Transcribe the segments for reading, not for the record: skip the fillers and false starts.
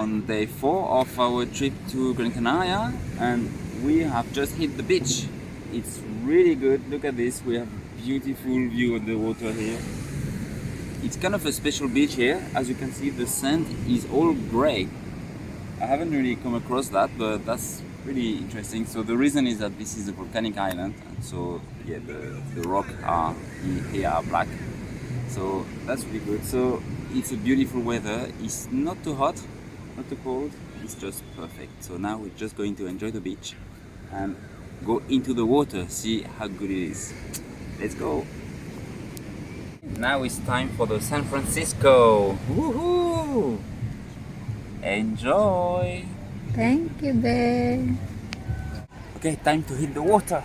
on day 4 of our trip to Gran Canaria, and we have just hit the beach. It's really good. Look at this. We have a beautiful view of the water here. It's kind of a special beach here. As you can see, the sand is all gray. I haven't really come across that, but that's really interesting. So the reason is that this is a volcanic island, and so yeah, the rock are here are black. So that's really good. So it's a beautiful weather. It's not too hot, not too cold. It's just perfect. So now we're just going to enjoy the beach and go into the water, see how good it is. Let's go. Now it's time for the San Francisco. Woohoo! Enjoy. Thank you, babe. Okay, time to hit the water.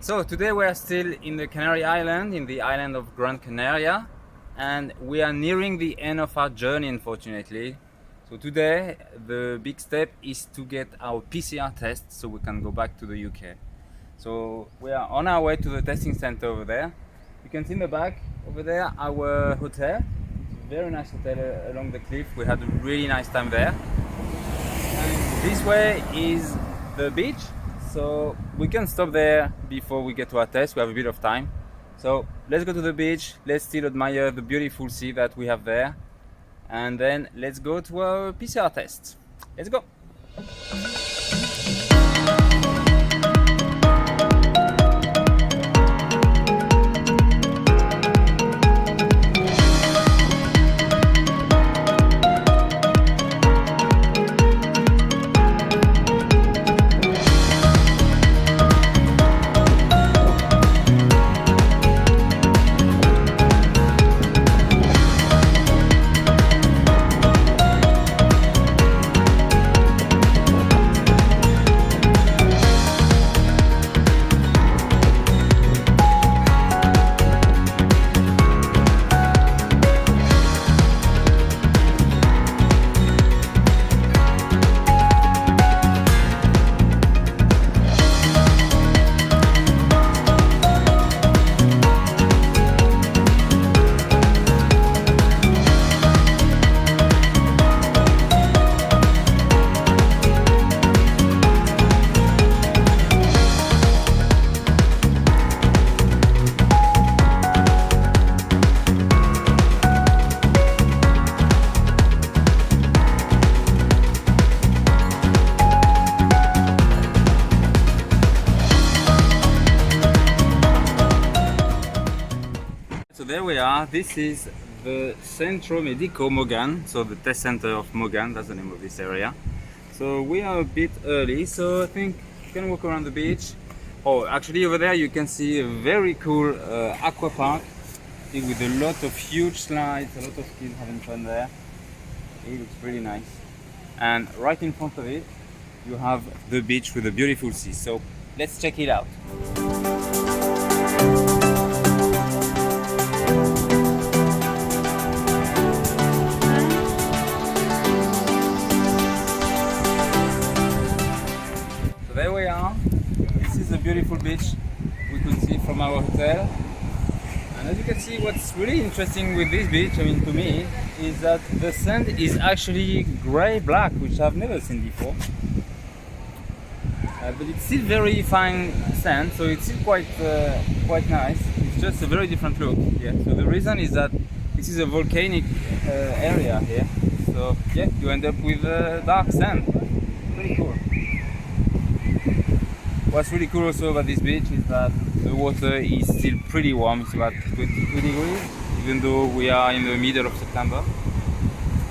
So today we are still in the Canary Island, in the island of Gran Canaria, and we are nearing the end of our journey, unfortunately. So today the big step is to get our PCR test so we can go back to the UK. So we are on our way to the testing center over there. You can see in the back over there our hotel. It's a very nice hotel along the cliff. We had a really nice time there. And this way is the beach. So we can stop there before we get to our test. We have a bit of time. So let's go to the beach. Let's still admire the beautiful sea that we have there. And then let's go to our PCR test. Let's go. are, this is the Centro Medico Mogan, so the test center of Mogan, that's the name of this area. So we are a bit early, so I think you can walk around the beach. Oh, actually over there you can see a very cool aqua park with a lot of huge slides, a lot of kids having fun there. It looks really nice. And right in front of it, you have the beach with a beautiful sea. So let's check it out. So there we are. This is a beautiful beach we could see from our hotel. And as you can see, what's really interesting with this beach, I mean to me, is that the sand is actually grey-black, which I've never seen before. But it's still very fine sand, so it's still quite nice. It's just a very different look here. So the reason is that this is a volcanic area here. So yeah, you end up with dark sand. Pretty cool. What's really cool also about this beach is that the water is still pretty warm. It's about 22 degrees, even though we are in the middle of September.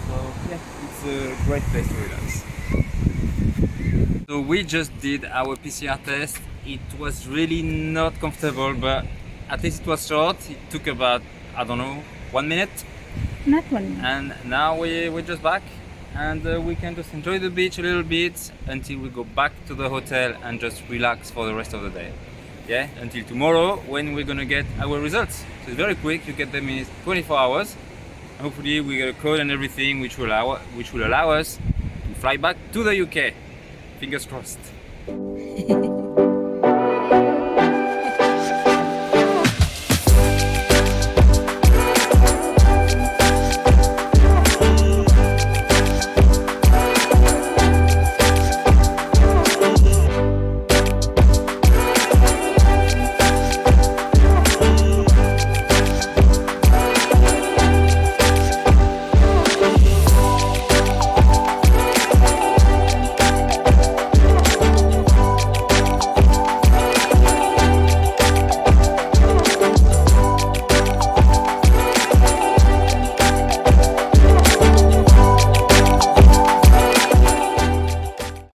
So yeah, it's a great place to relax. So we just did our PCR test. It was really not comfortable, but at least it was short. It took about, I don't know, 1 minute. Not 1 minute. And now we're just back. And we can just enjoy the beach a little bit until we go back to the hotel and just relax for the rest of the day. Yeah, until tomorrow when we're gonna get our results. So it's very quick, you get them in 24 hours. Hopefully we get a code and everything which will allow us to fly back to the UK. Fingers crossed.